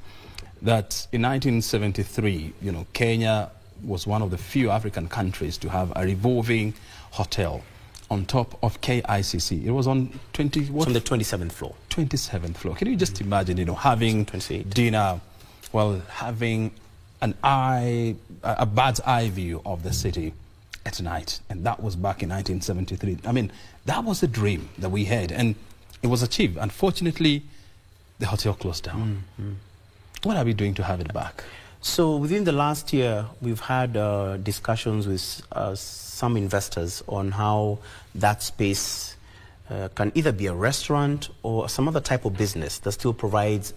That in 1973, you know, Kenya was one of the few African countries to have a revolving hotel on top of KICC. It was on on the 27th floor. 27th floor. Can you just imagine, you know, having 28. dinner, well, having a bird's eye view of the city at night, and that was back in 1973. I mean, that was a dream that we had, and it was achieved. Unfortunately, the hotel closed down. What are we doing to have it back? So within the last year, we've had discussions with some investors on how that space can either be a restaurant or some other type of business that still provides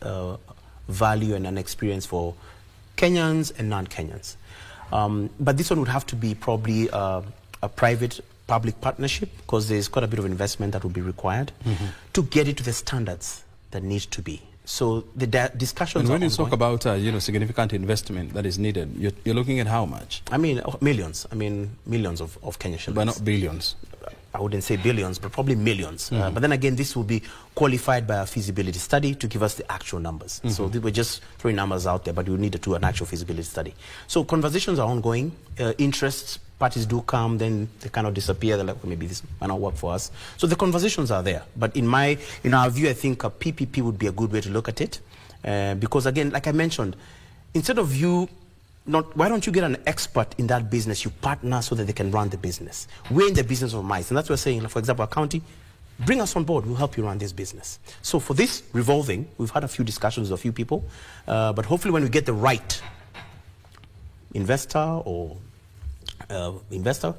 value and an experience for Kenyans and non-Kenyans. But this one would have to be probably a private-public partnership, because there's quite a bit of investment that would be required to get it to the standards that need to be. So the discussions. And when are you ongoing. talk about you know, significant investment that is needed, you're looking at how much? I mean, millions. I mean, millions of Kenyan shillings. But not billions. I wouldn't say billions, but probably millions. But then again, this will be qualified by a feasibility study to give us the actual numbers. So we're just throwing numbers out there, but we need to do an actual feasibility study. So conversations are ongoing. Interests, parties do come, then they kind of disappear. They're like, well, maybe this might not work for us. So the conversations are there. But in our view, I think a PPP would be a good way to look at it. Because again, like I mentioned, instead of why don't you get an expert in that business? You partner so that they can run the business. We're in the business of mice, and that's what we're saying. For example, a county, bring us on board. We'll help you run this business. So for this revolving, we've had a few discussions with a few people, but hopefully when we get the right investor,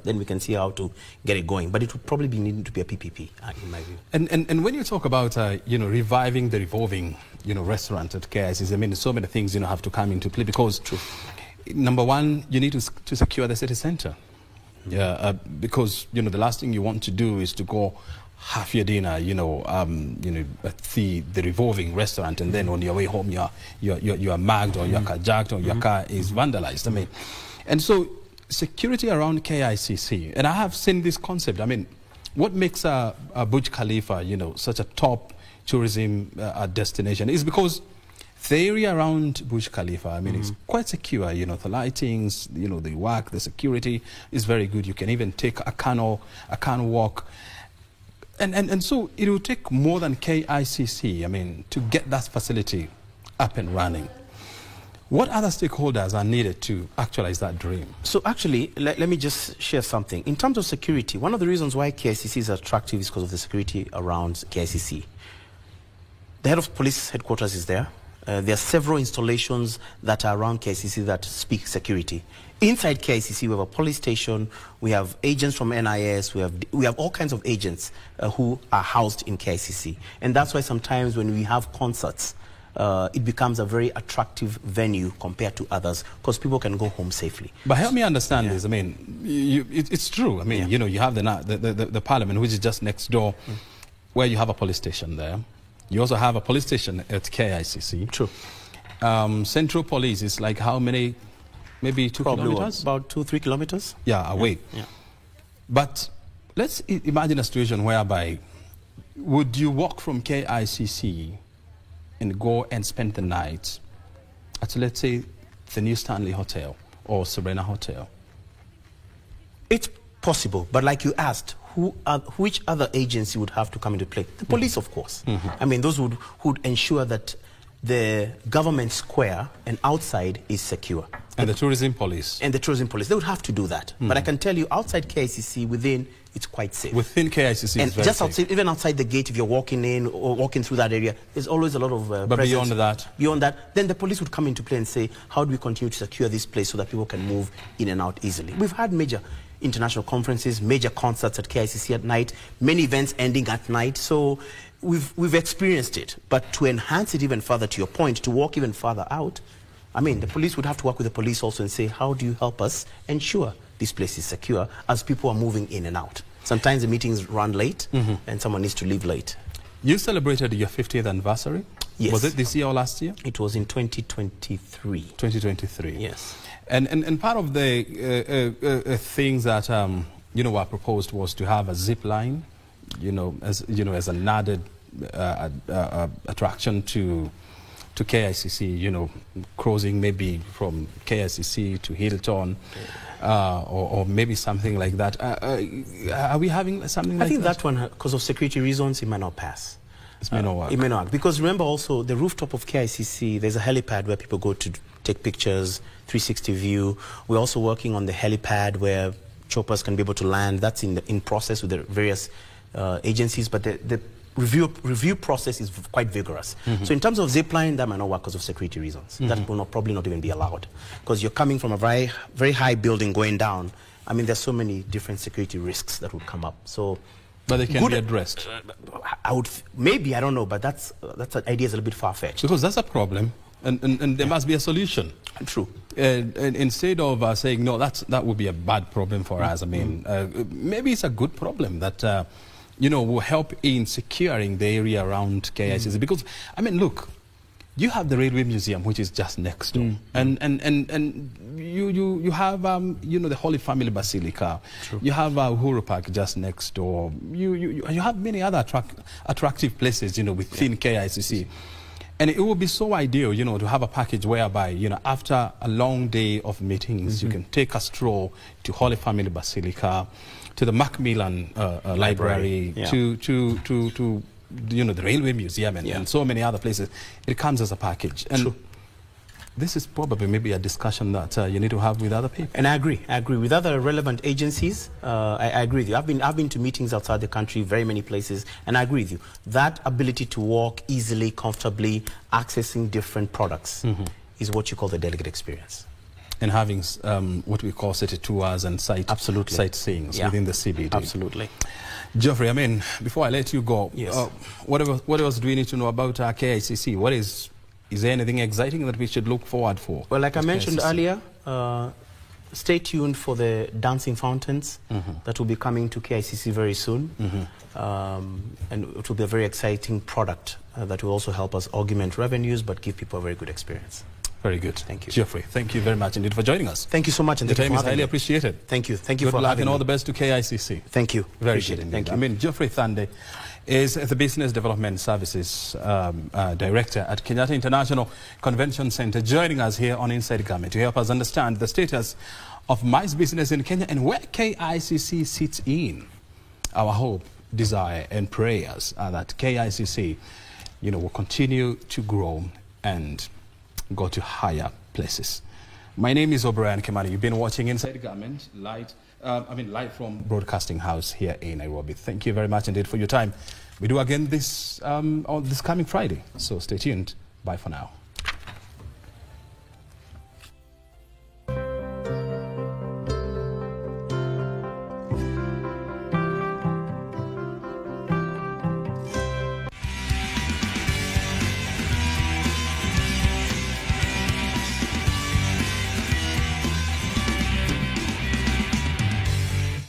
then we can see how to get it going. But it would probably be needing to be a PPP, in my view. And when you talk about you know, reviving the revolving, you know, restaurant at KICC, I mean, so many things, you know, have to come into play, because number one, you need to secure the city center. Because, you know, the last thing you want to do is to go have your dinner, you know, at the revolving restaurant, and then on your way home you're mugged, or you're carjacked, or your car is vandalized. I mean, and so security around KICC, and I have seen this concept. I mean, what makes a Burj Khalifa, you know, such a top tourism destination is because the area around Burj Khalifa, I mean, it's quite secure. You know, the lightings, you know, the work, the security is very good. You can even take a canal walk. And so it will take more than KICC, I mean, to get that facility up and running. What other stakeholders are needed to actualize that dream? So actually, let me just share something. In terms of security, one of the reasons why KICC is attractive is because of the security around KICC. The head of police headquarters is there. There are several installations that are around KICC that speak security. Inside KICC, we have a police station, we have agents from NIS, we have all kinds of agents who are housed in KICC. And that's why sometimes when we have concerts, it becomes a very attractive venue compared to others because people can go home safely. But help me understand this. I mean, it's true. I mean, you know, you have the Parliament, which is just next door, where you have a police station there. You also have a police station at KICC. True. Central Police is like how many? Maybe 2 kilometers? About 2-3 kilometers. Yeah, away. Yeah. But let's imagine a situation whereby would you walk from KICC and go and spend the night at, let's say, the New Stanley Hotel or Serena Hotel? It's possible, but like you asked, which other agency would have to come into play? The police, of course. I mean, those would ensure that the government square and outside is secure. And the tourism police. And the tourism police. They would have to do that. But I can tell you, outside KICC, within, it's quite safe. Within KICC, and it's very just safe. outside, even outside the gate, if you're walking in or walking through that area, there's always a lot of But presence. beyond that, then the police would come into play and say, how do we continue to secure this place so that people can move in and out easily? We've had major international conferences, major concerts at KICC at night, many events ending at night. So we've experienced it. But to enhance it even further, to your point, to walk even further out, I mean, the police would have to work with the police also and say, how do you help us ensure this place is secure as people are moving in and out? Sometimes the meetings run late and someone needs to leave late. You celebrated your 50th anniversary? Yes. Was it this year or last year? It was in 2023. 2023. Yes. And part of the things that you know were proposed was to have a zip line, as an added attraction to KICC, crossing maybe from KICC to Hilton, or maybe something like that. Are we having something like that? I think that one, because of security reasons, it might not pass. It may not work. It may not. Because remember also, the rooftop of KICC, there's a helipad where people go to take pictures, 360 view. We're also working on the helipad where choppers can be able to land. That's in process with the various agencies, but the review process is quite vigorous. So in terms of zipline, that might not work because of security reasons. That will probably not even be allowed because you're coming from a very, very high building going down. I mean, there's so many different security risks that would come up. So, but they can be addressed. I don't know, but that's an idea is a little bit far-fetched. Because that's a problem, and there must be a solution. True. And instead of saying, no, that would be a bad problem for us, I mean, maybe it's a good problem that, will help in securing the area around KICC. Because, I mean, look, you have the Railway Museum, which is just next door. And you have, the Holy Family Basilica. True. You have Uhuru Park just next door. You have many other attractive places, within KICC. And it would be so ideal, to have a package whereby, after a long day of meetings, you can take a stroll to Holy Family Basilica, to the Macmillan Library, to the Railway Museum and so many other places. It comes as a package. And this is probably maybe a discussion that you need to have with other people. And I agree with other relevant agencies. I agree with you. I've been to meetings outside the country, very many places, and I agree with you. That ability to walk easily, comfortably, accessing different products is what you call the delegate experience. And having what we call city tours and sightseeing within the CBD. Absolutely. Geoffrey, I mean, before I let you go, yes. What else do we need to know about KICC? Is there anything exciting that we should look forward for? Well, like I mentioned earlier, stay tuned for the dancing fountains that will be coming to KICC very soon. And it will be a very exciting product that will also help us augment revenues but give people a very good experience. Very good. Thank you. Geoffrey, thank you very much indeed for joining us. Thank you so much. And the time is highly appreciated. Thank you. Thank you for having me. Good luck and all the best to KICC. Thank you. Very good indeed. Thank you. I mean, Geoffrey Thande is the Business Development Services Director at Kenyatta International Convention Center, joining us here on Inside Government to help us understand the status of MICE business in Kenya and where KICC sits in. Our hope, desire and prayers are that KICC, will continue to grow and go to higher places. My name is O'Brien Kimani. You've been watching Inside Government, live from Broadcasting House here in Nairobi. Thank you very much indeed for your time. We do again this coming Friday, so stay tuned. Bye for now.